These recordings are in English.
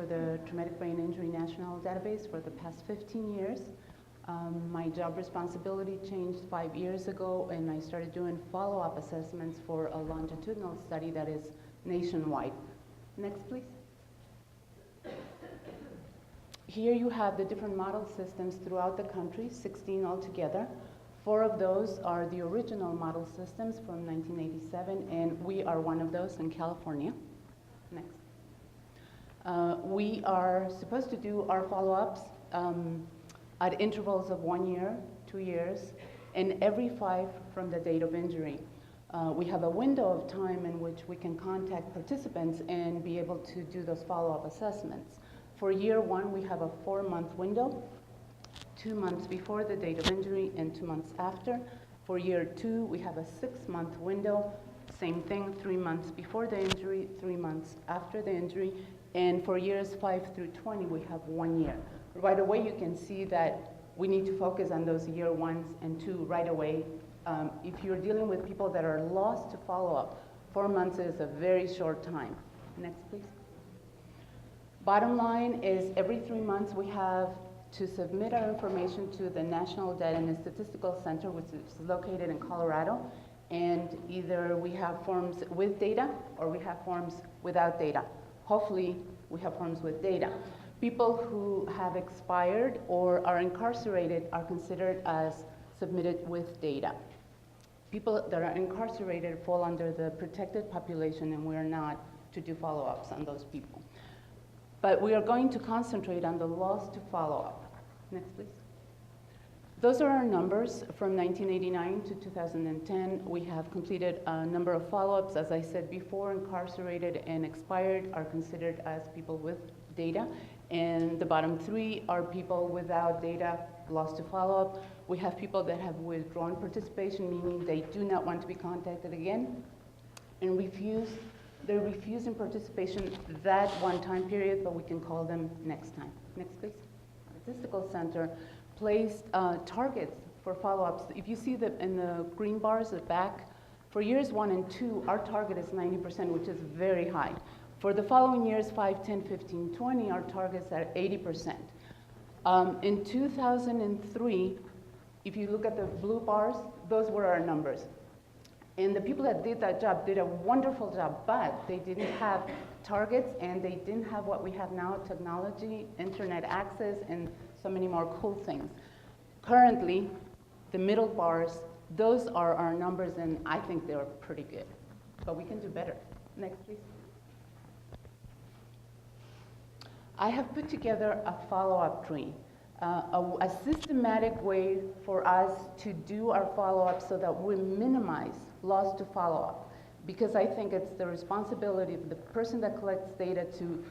for the Traumatic Brain Injury National Database for the past 15 years. My job responsibility changed 5 years ago, and I started doing follow-up assessments for a longitudinal study that is nationwide. Next, please. Here you have the different model systems throughout the country, 16 altogether. 4 of those are the original model systems from 1987, and we are one of those in California. Next. We are supposed to do our follow-ups at intervals of 1 year, 2 years, and every 5 from the date of injury. We have a window of time in which we can contact participants and be able to do those follow-up assessments. For year 1, we have a 4-month window, 2 months before the date of injury and 2 months after. For year 2, we have a 6-month window, same thing, 3 months before the injury, 3 months after the injury. And for years 5 through 20, we have 1 year. Right away, you can see that we need to focus on those year 1s and 2 right away. If you're dealing with people that are lost to follow-up, 4 months is a very short time. Next, please. Bottom line is every 3 months we have to submit our information to the National Data and Statistical Center, which is located in Colorado. And either we have forms with data or we have forms without data. Hopefully, we have forms with data. People who have expired or are incarcerated are considered as submitted with data. People that are incarcerated fall under the protected population, and we are not to do follow-ups on those people. But we are going to concentrate on the lost to follow-up. Next, please. Those are our numbers from 1989 to 2010. We have completed a number of follow-ups. As I said before, incarcerated and expired are considered as people with data. And the bottom 3 are people without data, lost to follow-up. We have people that have withdrawn participation, meaning they do not want to be contacted again, and they're refusing participation that one time period, but we can call them next time. Next, please. Statistical Center placed targets for follow-ups. If you see that in the green bars at the back, for years 1 and 2, our target is 90%, which is very high. For the following years, 5, 10, 15, 20, our target's at 80%. In 2003, if you look at the blue bars, those were our numbers. And the people that did that job did a wonderful job, but they didn't have targets and they didn't have what we have now, technology, internet access, and so many more cool things. Currently, the middle bars, those are our numbers, and I think they're pretty good. But we can do better. Next, please. I have put together a follow-up tree, a systematic way for us to do our follow-up so that we minimize loss to follow-up. Because I think it's the responsibility of the person that collects data to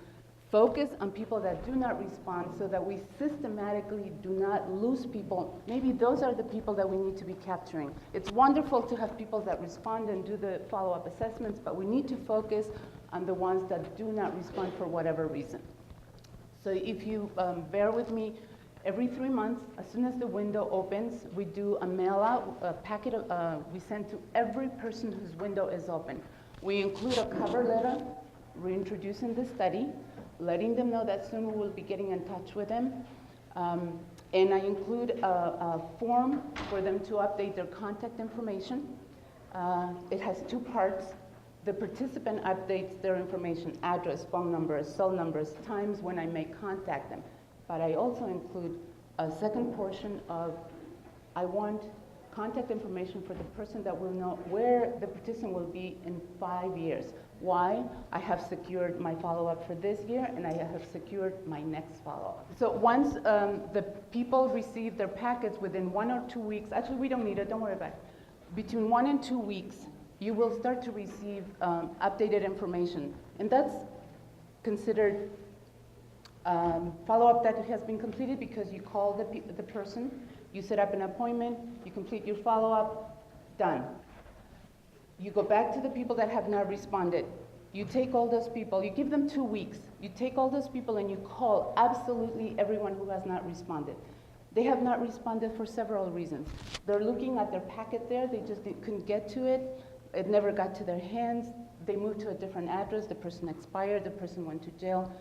focus on people that do not respond so that we systematically do not lose people. Maybe those are the people that we need to be capturing. It's wonderful to have people that respond and do the follow-up assessments, but we need to focus on the ones that do not respond for whatever reason. So if you bear with me, every 3 months, as soon as the window opens, we do a mail-out, a packet we send to every person whose window is open. We include a cover letter reintroducing the study, letting them know that soon we will be getting in touch with them. And I include a form for them to update their contact information. It has 2 parts. The participant updates their information, address, phone numbers, cell numbers, times when I may contact them. But I also include a second portion of, I want contact information for the person that will know where the participant will be in 5 years. Why? I have secured my follow-up for this year, and I have secured my next follow-up. So once the people receive their packets within 1 or 2 weeks, actually we don't need it, don't worry about it. Between 1 and 2 weeks, you will start to receive updated information. And that's considered follow-up that has been completed because you call the person, you set up an appointment, you complete your follow-up, done. You go back to the people that have not responded. You take all those people, you give them 2 weeks. You take all those people and you call absolutely everyone who has not responded. They have not responded for several reasons. They're looking at their packet there, they just couldn't get to it. It never got to their hands. They moved to a different address, the person expired, the person went to jail.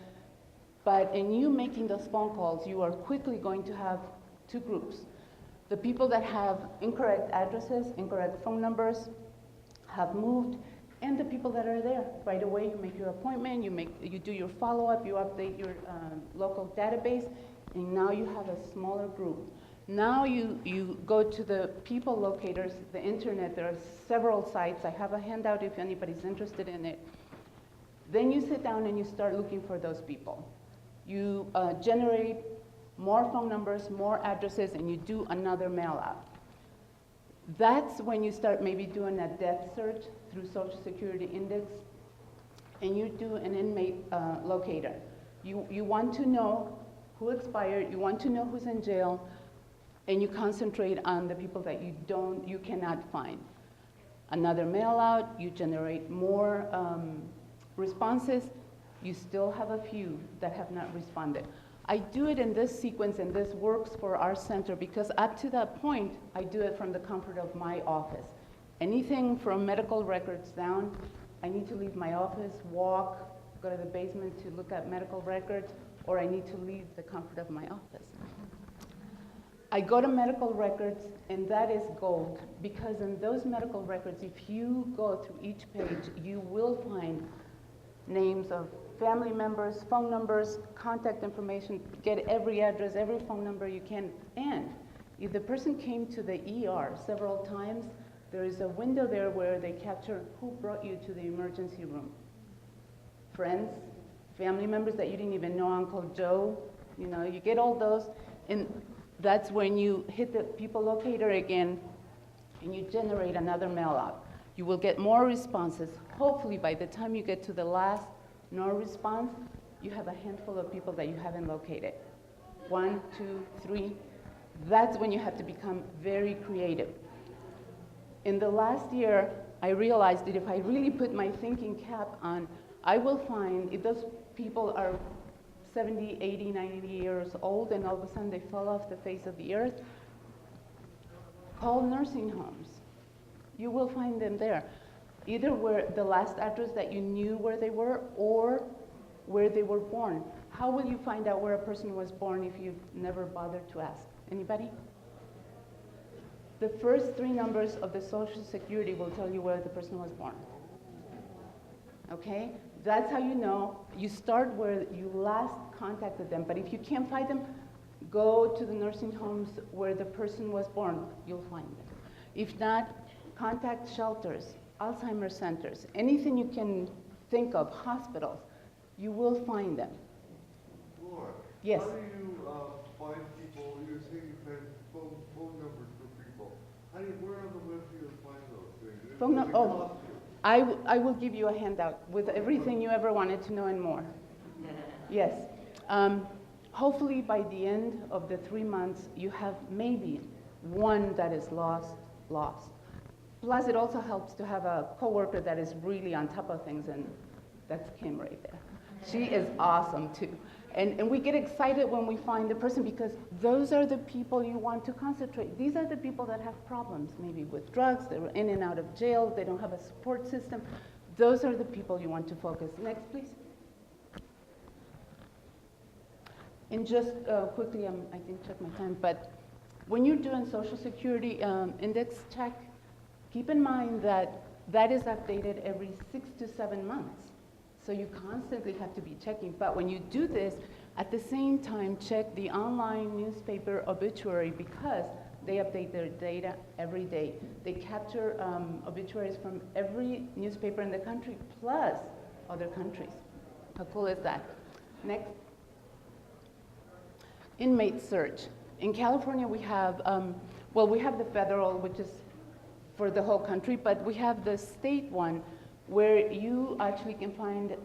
But in you making those phone calls, you are quickly going to have two groups. The people that have incorrect addresses, incorrect phone numbers, have moved, and the people that are there. Right away, you make your appointment, you do your follow-up, you update your local database, and now you have a smaller group. Now you go to the people locators, the internet, there are several sites. I have a handout if anybody's interested in it. Then you sit down and you start looking for those people. You generate more phone numbers, more addresses, and you do another mail out. That's when you start maybe doing a death search through Social Security Index, and you do an inmate locator. You want to know who expired, you want to know who's in jail, and you concentrate on the people that you cannot find. Another mail out, you generate more responses, you still have a few that have not responded. I do it in this sequence, and this works for our center because up to that point, I do it from the comfort of my office. Anything from medical records down, I need to leave my office, walk, go to the basement to look at medical records, or I need to leave the comfort of my office. I go to medical records, and that is gold, because in those medical records, if you go through each page, you will find names of family members, phone numbers, contact information, get every address, every phone number you can. And if the person came to the ER several times, there is a window there where they capture who brought you to the emergency room. Friends, family members that you didn't even know, Uncle Joe, you get all those. And that's when you hit the people locator again and you generate another mail out. You will get more responses. Hopefully by the time you get to the last no response, you have a handful of people that you haven't located. 1, 2, 3. That's when you have to become very creative. In the last year, I realized that if I really put my thinking cap on, I will find if those people are 70, 80, 90 years old and all of a sudden they fall off the face of the earth, call nursing homes. You will find them there. Either where the last address that you knew where they were or where they were born. How will you find out where a person was born if you never bothered to ask? Anybody? The first 3 numbers of the Social Security will tell you where the person was born. Okay? That's how you know. You start where you last contacted them, but if you can't find them, go to the nursing homes where the person was born. You'll find them. If not, contact shelters, Alzheimer's centers, anything you can think of, hospitals, you will find them. Laura, yes. How do you find people? You're saying you find phone numbers for people. Where on the web do you find those things? I will give you a handout with everything you ever wanted to know and more. Yes. Hopefully by the end of the 3 months, you have maybe one that is lost. Plus, it also helps to have a coworker that is really on top of things, and that's Kim right there. She is awesome too. And we get excited when we find the person because those are the people you want to concentrate. These are the people that have problems, maybe with drugs, they were in and out of jail, they don't have a support system. Those are the people you want to focus. Next, please. And just quickly, I didn't check my time, but when you're doing Social Security index check, keep in mind that that is updated every 6 to 7 months. So you constantly have to be checking. But when you do this, at the same time, check the online newspaper obituary because they update their data every day. They capture obituaries from every newspaper in the country plus other countries. How cool is that? Next. Inmate search. In California, we have, we have the federal, which is for the whole country, but we have the state one where you actually can find,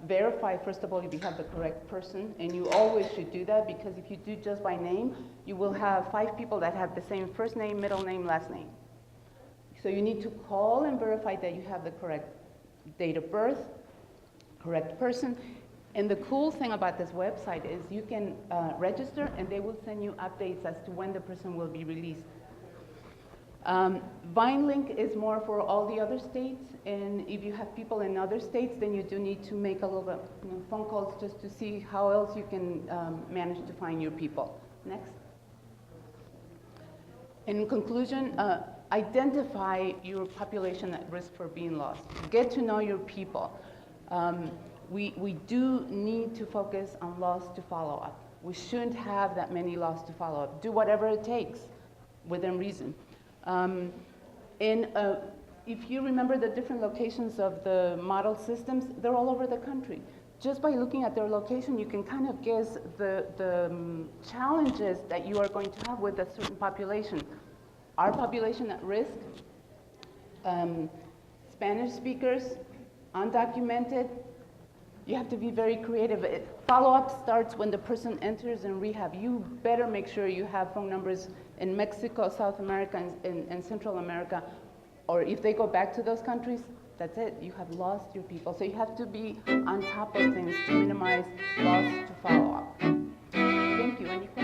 verify, first of all, if you have the correct person, and you always should do that because if you do just by name, you will have 5 people that have the same first name, middle name, last name. So you need to call and verify that you have the correct date of birth, correct person. And the cool thing about this website is you can register and they will send you updates as to when the person will be released. VineLink is more for all the other states, and if you have people in other states, then you do need to make a little bit, phone calls just to see how else you can manage to find your people. Next. In conclusion, identify your population at risk for being lost. Get to know your people. We do need to focus on loss to follow up. We shouldn't have that many loss to follow up. Do whatever it takes within reason. If you remember the different locations of the model systems, they're all over the country. Just by looking at their location, you can kind of guess the challenges that you are going to have with a certain population. Our population at risk, Spanish speakers, undocumented. You have to be very creative. Follow-up starts when the person enters in rehab. You better make sure you have phone numbers in Mexico, South America, and Central America. Or if they go back to those countries, that's it. You have lost your people. So you have to be on top of things to minimize loss to follow up. Thank you. Any questions?